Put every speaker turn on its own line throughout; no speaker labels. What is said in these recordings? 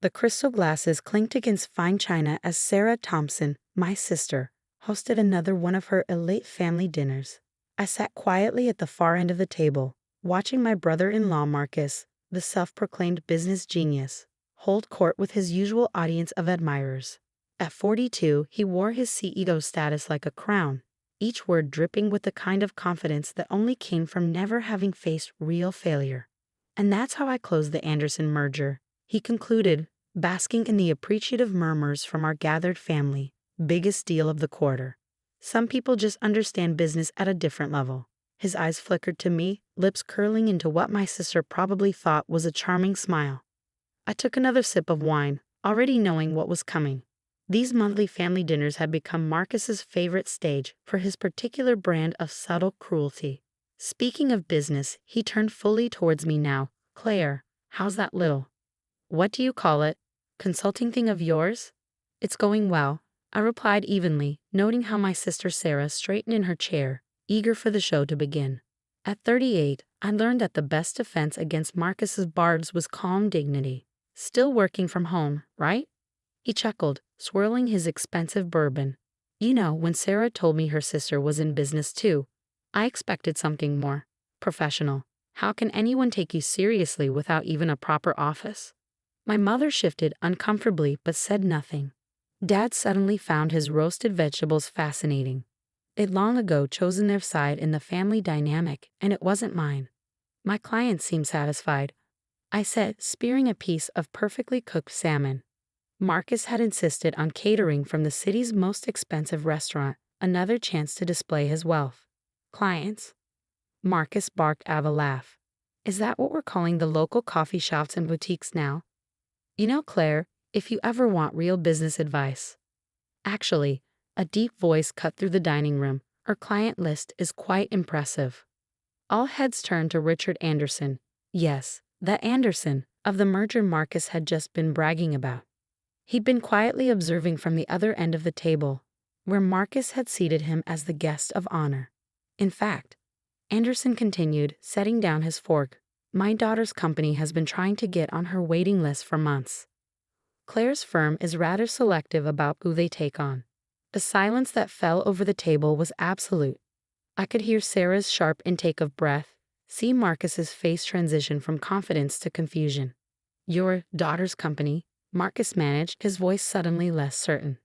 The crystal glasses clinked against fine china as Sarah Thompson, my sister, hosted another one of her elite family dinners. I sat quietly at the far end of the table, watching my brother-in-law Marcus, the self-proclaimed business genius, hold court with his usual audience of admirers. At 42, he wore his CEO status like a crown, each word dripping with the kind of confidence that only came from never having faced real failure. And that's how I closed the Anderson merger, he concluded, basking in the appreciative murmurs from our gathered family. Biggest deal of the quarter. Some people just understand business at a different level. His eyes flickered to me, lips curling into what my sister probably thought was a charming smile. I took another sip of wine, already knowing what was coming. These monthly family dinners had become Marcus's favorite stage for his particular brand of subtle cruelty. Speaking of business, he turned fully towards me now. Claire, how's that little, what do you call it, consulting thing of yours? It's going well, I replied evenly, noting how my sister Sarah straightened in her chair, eager for the show to begin. At 38, I learned that the best defense against Marcus's barbs was calm dignity. Still working from home, right? He chuckled, swirling his expensive bourbon. You know, when Sarah told me her sister was in business too, I expected something more professional. How can anyone take you seriously without even a proper office? My mother shifted uncomfortably but said nothing. Dad suddenly found his roasted vegetables fascinating. They'd long ago chosen their side in the family dynamic, and it wasn't mine. My clients seemed satisfied, I said, spearing a piece of perfectly cooked salmon. Marcus had insisted on catering from the city's most expensive restaurant, another chance to display his wealth. Clients? Marcus barked out of a laugh. Is that what we're calling the local coffee shops and boutiques now? You know, Claire, if you ever want real business advice. Actually, a deep voice cut through the dining room. Our client list is quite impressive. All heads turned to Richard Anderson. Yes, that Anderson, of the merger Marcus had just been bragging about. He'd been quietly observing from the other end of the table, where Marcus had seated him as the guest of honor. In fact, Anderson continued, setting down his fork, my daughter's company has been trying to get on her waiting list for months. Claire's firm is rather selective about who they take on. The silence that fell over the table was absolute. I could hear Sarah's sharp intake of breath, see Marcus's face transition from confidence to confusion. Your daughter's company, Marcus managed, his voice suddenly less certain.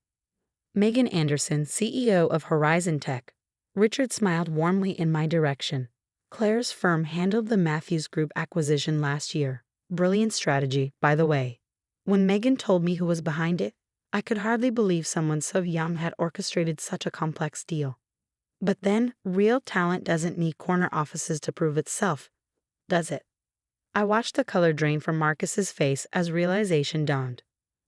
Megan Anderson, CEO of Horizon Tech. Richard smiled warmly in my direction. Claire's firm handled the Matthews Group acquisition last year. Brilliant strategy, by the way. When Megan told me who was behind it, I could hardly believe someone so young had orchestrated such a complex deal. But then, real talent doesn't need corner offices to prove itself, does it? I watched the color drain from Marcus's face as realization dawned.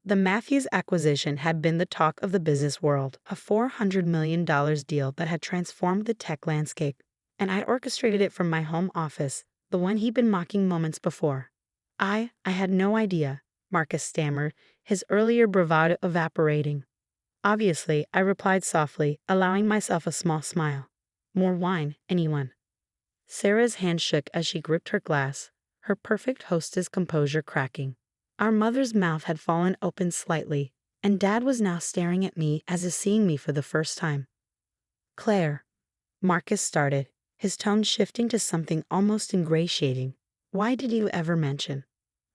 The Matthews acquisition had been the talk of the business world, a $400 million deal that had transformed the tech landscape, and I'd orchestrated it from my home office, the one he'd been mocking moments before. I had no idea, Marcus stammered, his earlier bravado evaporating. Obviously, I replied softly, allowing myself a small smile. More wine, anyone? Sarah's hand shook as she gripped her glass, her perfect hostess composure cracking. Our mother's mouth had fallen open slightly, and Dad was now staring at me as if seeing me for the first time. Claire, Marcus started, his tone shifting to something almost ingratiating. Why did you ever mention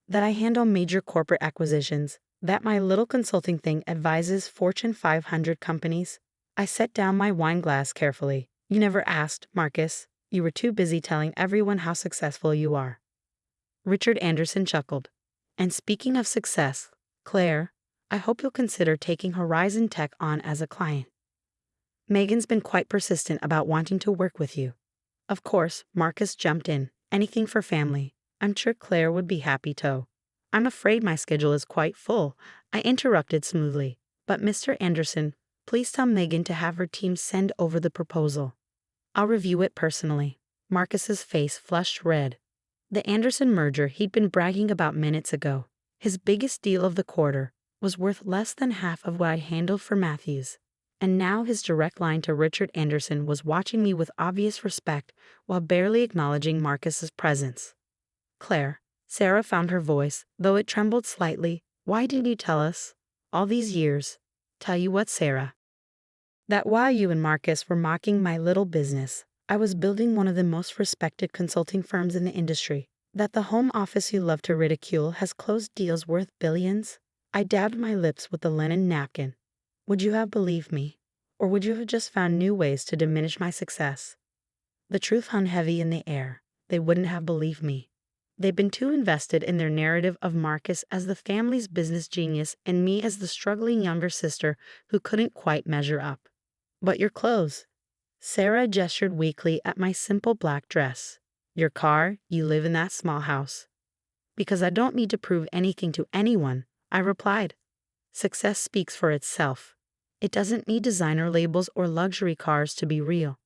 that I handle major corporate acquisitions, that my little consulting thing advises Fortune 500 companies? I set down my wine glass carefully. You never asked, Marcus. You were too busy telling everyone how successful you are. Richard Anderson chuckled. And speaking of success, Claire, I hope you'll consider taking Horizon Tech on as a client. Megan's been quite persistent about wanting to work with you. Of course, Marcus jumped in. Anything for family. I'm sure Claire would be happy to. I'm afraid my schedule is quite full, I interrupted smoothly. But Mr. Anderson, please tell Megan to have her team send over the proposal. I'll review it personally. Marcus's face flushed red. The Anderson merger he'd been bragging about minutes ago, his biggest deal of the quarter, was worth less than half of what I'd handled for Matthews. And now his direct line to Richard Anderson was watching me with obvious respect while barely acknowledging Marcus's presence. Claire, Sarah found her voice, though it trembled slightly, Why didn't you tell us? All these years. Tell you what, Sarah. That while you and Marcus were mocking my little business, I was building one of the most respected consulting firms in the industry. That the home office you love to ridicule has closed deals worth billions? I dabbed my lips with the linen napkin. Would you have believed me? Or would you have just found new ways to diminish my success? The truth hung heavy in the air. They wouldn't have believed me. They'd been too invested in their narrative of Marcus as the family's business genius and me as the struggling younger sister who couldn't quite measure up. But your clothes. Sarah gestured weakly at my simple black dress. Your car, you live in that small house. Because I don't need to prove anything to anyone, I replied. Success speaks for itself. It doesn't need designer labels or luxury cars to be real.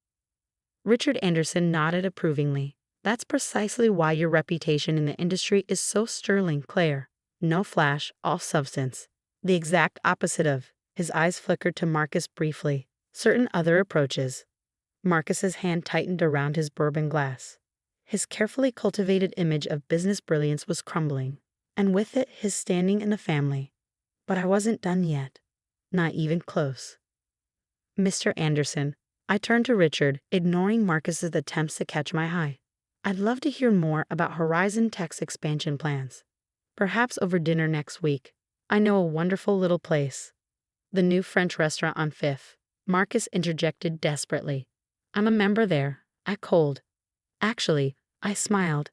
Richard Anderson nodded approvingly. That's precisely why your reputation in the industry is so sterling, Claire. No flash, all substance. The exact opposite of. His eyes flickered to Marcus briefly. Certain other approaches. Marcus's hand tightened around his bourbon glass. His carefully cultivated image of business brilliance was crumbling, and with it his standing in the family. But I wasn't done yet. Not even close. Mr. Anderson, I turned to Richard, ignoring Marcus's attempts to catch my eye. I'd love to hear more about Horizon Tech's expansion plans. Perhaps over dinner next week. I know a wonderful little place. The new French restaurant on Fifth. Marcus interjected desperately. I'm a member there. I cold. Actually, I smiled.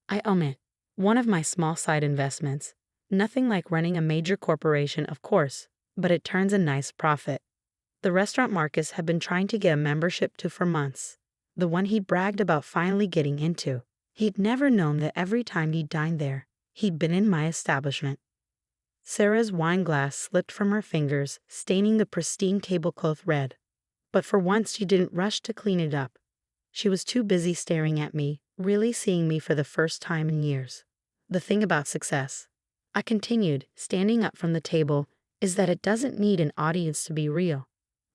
I own it. One of my small side investments. Nothing like running a major corporation, of course, but it turns a nice profit. The restaurant Marcus had been trying to get a membership to for months. The one he bragged about finally getting into. He'd never known that every time he dined there, he'd been in my establishment. Sarah's wine glass slipped from her fingers, staining the pristine tablecloth red. But for once she didn't rush to clean it up. She was too busy staring at me, really seeing me for the first time in years. The thing about success, I continued, standing up from the table, is that it doesn't need an audience to be real.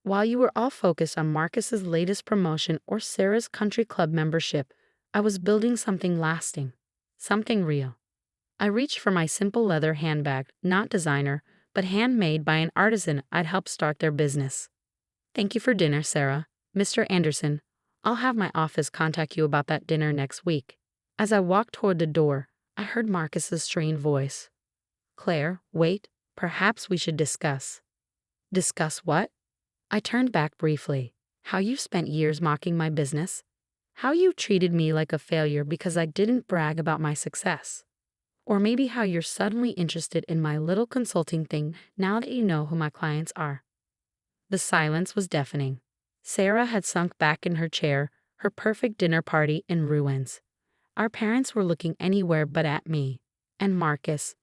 While you were all focused on Marcus's latest promotion or Sarah's country club membership, I was building something lasting, something real. I reached for my simple leather handbag, not designer, but handmade by an artisan I'd helped start their business. Thank you for dinner, Sarah. Mr. Anderson, I'll have my office contact you about that dinner next week. As I walked toward the door, I heard Marcus's strained voice. Claire, wait, perhaps we should discuss. Discuss what? I turned back briefly. How you spent years mocking my business? How you treated me like a failure because I didn't brag about my success? Or maybe how you're suddenly interested in my little consulting thing now that you know who my clients are. The silence was deafening. Sarah had sunk back in her chair, her perfect dinner party in ruins. Our parents were looking anywhere but at me. And Marcus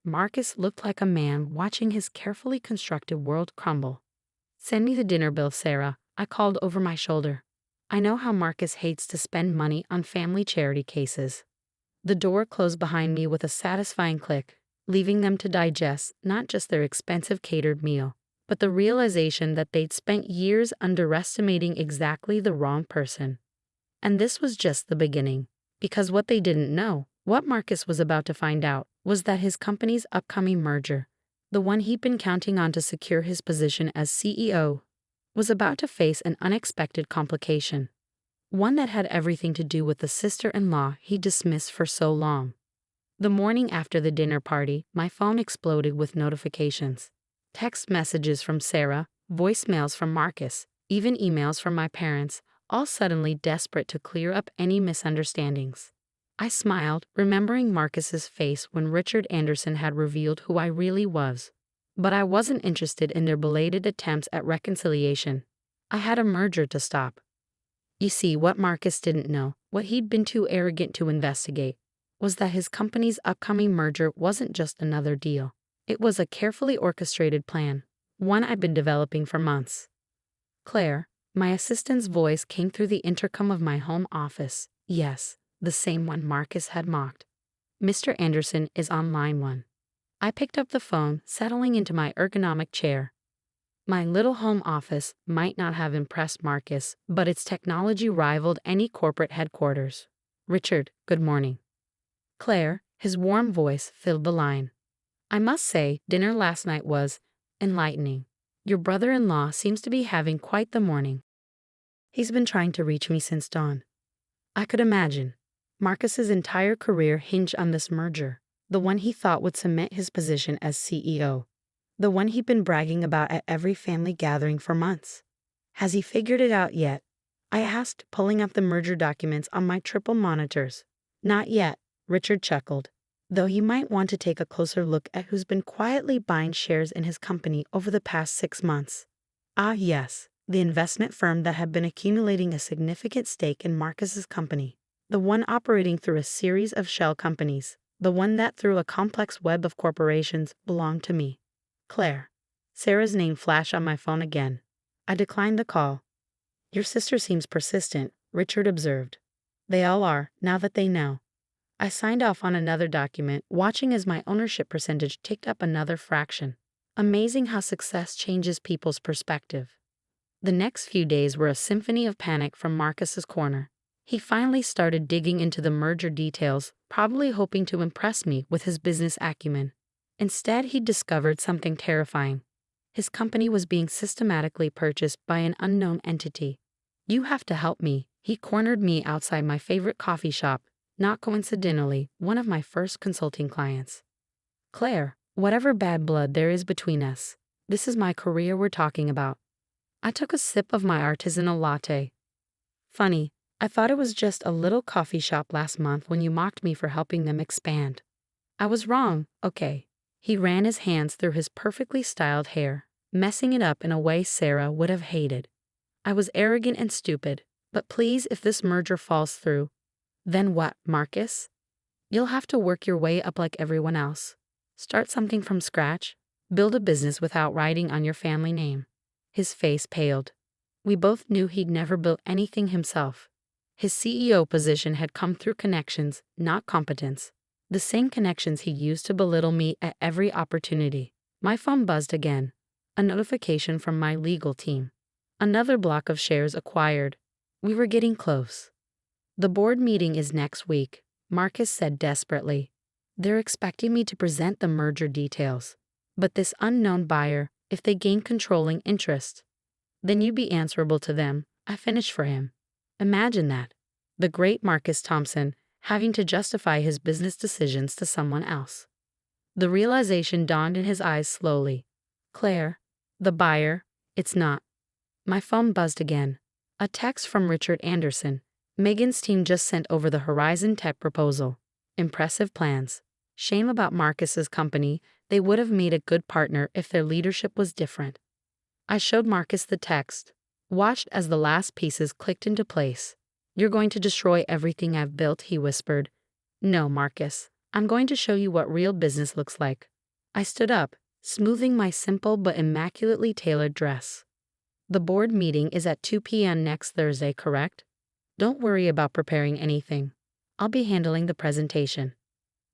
looked like a man watching his carefully constructed world crumble. Send me the dinner bill, Sarah, I called over my shoulder. I know how Marcus hates to spend money on family charity cases. The door closed behind me with a satisfying click, leaving them to digest not just their expensive catered meal, but the realization that they'd spent years underestimating exactly the wrong person. And this was just the beginning, because what they didn't know, what Marcus was about to find out, was that his company's upcoming merger, the one he'd been counting on to secure his position as CEO, was about to face an unexpected complication. One that had everything to do with the sister-in-law he dismissed for so long. The morning after the dinner party, my phone exploded with notifications. Text messages from Sarah, voicemails from Marcus, even emails from my parents, all suddenly desperate to clear up any misunderstandings. I smiled, remembering Marcus's face when Richard Anderson had revealed who I really was. But I wasn't interested in their belated attempts at reconciliation. I had a merger to stop. You see, what Marcus didn't know, what he'd been too arrogant to investigate, was that his company's upcoming merger wasn't just another deal. It was a carefully orchestrated plan, one I'd been developing for months. Claire, my assistant's voice came through the intercom of my home office. Yes, the same one Marcus had mocked. Mr. Anderson is on line 1. I picked up the phone, settling into my ergonomic chair. My little home office might not have impressed Marcus, but its technology rivaled any corporate headquarters. Richard, good morning. Claire, his warm voice filled the line. I must say, dinner last night was enlightening. Your brother-in-law seems to be having quite the morning. He's been trying to reach me since dawn. I could imagine. Marcus's entire career hinged on this merger, the one he thought would cement his position as CEO, the one he'd been bragging about at every family gathering for months. Has he figured it out yet? I asked, pulling up the merger documents on my triple monitors. Not yet, Richard chuckled, though he might want to take a closer look at who's been quietly buying shares in his company over the past 6 months. Ah, yes, the investment firm that had been accumulating a significant stake in Marcus's company, the one operating through a series of shell companies, the one that through a complex web of corporations belonged to me. Claire. Sarah's name flashed on my phone again. I declined the call. Your sister seems persistent, Richard observed. They all are, now that they know. I signed off on another document, watching as my ownership percentage ticked up another fraction. Amazing how success changes people's perspective. The next few days were a symphony of panic from Marcus's corner. He finally started digging into the merger details, probably hoping to impress me with his business acumen. Instead, he discovered something terrifying. His company was being systematically purchased by an unknown entity. You have to help me. He cornered me outside my favorite coffee shop, not coincidentally, one of my first consulting clients. Claire, whatever bad blood there is between us, this is my career we're talking about. I took a sip of my artisanal latte. Funny, I thought it was just a little coffee shop last month when you mocked me for helping them expand. I was wrong, okay. He ran his hands through his perfectly styled hair, messing it up in a way Sarah would have hated. I was arrogant and stupid, but please, if this merger falls through, then what, Marcus? You'll have to work your way up like everyone else. Start something from scratch. Build a business without writing on your family name. His face paled. We both knew he'd never built anything himself. His CEO position had come through connections, not competence. The same connections he used to belittle me at every opportunity. My phone buzzed again. A notification from my legal team. Another block of shares acquired. We were getting close. The board meeting is next week, Marcus said desperately. They're expecting me to present the merger details. But this unknown buyer, if they gain controlling interest, then you'd be answerable to them. I finished for him. Imagine that. The great Marcus Thompson having to justify his business decisions to someone else. The realization dawned in his eyes slowly. Claire, the buyer, it's not. My phone buzzed again. A text from Richard Anderson. Megan's team just sent over the Horizon Tech proposal. Impressive plans. Shame about Marcus's company. They would have made a good partner if their leadership was different. I showed Marcus the text. Watched as the last pieces clicked into place. You're going to destroy everything I've built, he whispered. No, Marcus. I'm going to show you what real business looks like. I stood up, smoothing my simple but immaculately tailored dress. The board meeting is at 2 p.m. next Thursday, correct? Don't worry about preparing anything. I'll be handling the presentation.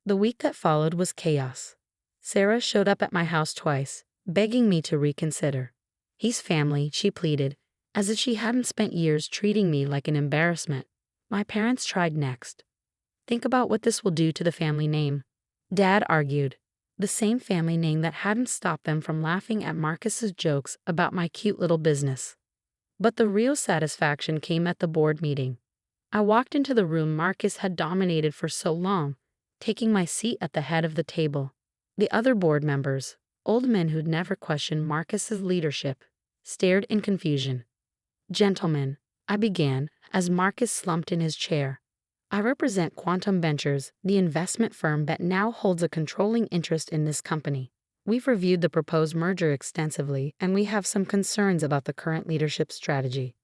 The week that followed was chaos. Sarah showed up at my house twice, begging me to reconsider. He's family, she pleaded, as if she hadn't spent years treating me like an embarrassment. My parents tried next. Think about what this will do to the family name. Dad argued. The same family name that hadn't stopped them from laughing at Marcus's jokes about my cute little business. But the real satisfaction came at the board meeting. I walked into the room Marcus had dominated for so long, taking my seat at the head of the table. The other board members, old men who'd never questioned Marcus's leadership, stared in confusion. Gentlemen, I began, as Marcus slumped in his chair. I represent Quantum Ventures, the investment firm that now holds a controlling interest in this company. We've reviewed the proposed merger extensively, and we have some concerns about the current leadership strategy.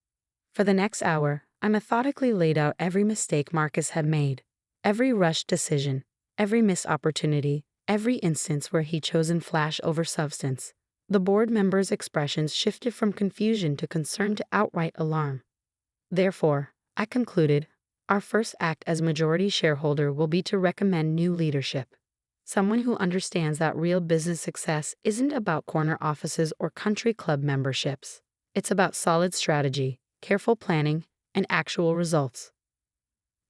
For the next hour, I methodically laid out every mistake Marcus had made, every rushed decision, every missed opportunity, every instance where he chosen flash over substance. The board members' expressions shifted from confusion to concern to outright alarm. Therefore, I concluded, our first act as majority shareholder will be to recommend new leadership. Someone who understands that real business success isn't about corner offices or country club memberships. It's about solid strategy, careful planning, and actual results.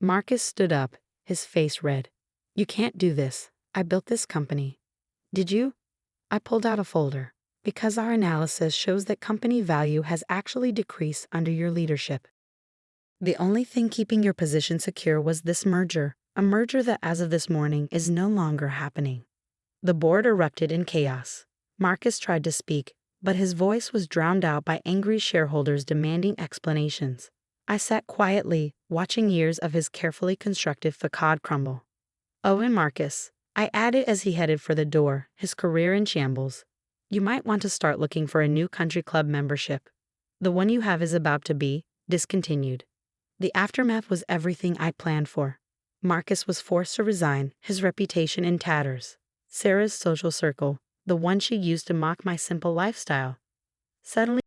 Marcus stood up, his face red. You can't do this. I built this company. Did you? I pulled out a folder. Because our analysis shows that company value has actually decreased under your leadership. The only thing keeping your position secure was this merger, a merger that as of this morning is no longer happening. The board erupted in chaos. Marcus tried to speak, but his voice was drowned out by angry shareholders demanding explanations. I sat quietly, watching years of his carefully constructed facade crumble. Oh, and Marcus, I added as he headed for the door, his career in shambles. You might want to start looking for a new country club membership. The one you have is about to be discontinued. The aftermath was everything I planned for. Marcus was forced to resign, his reputation in tatters. Sarah's social circle, the one she used to mock my simple lifestyle, suddenly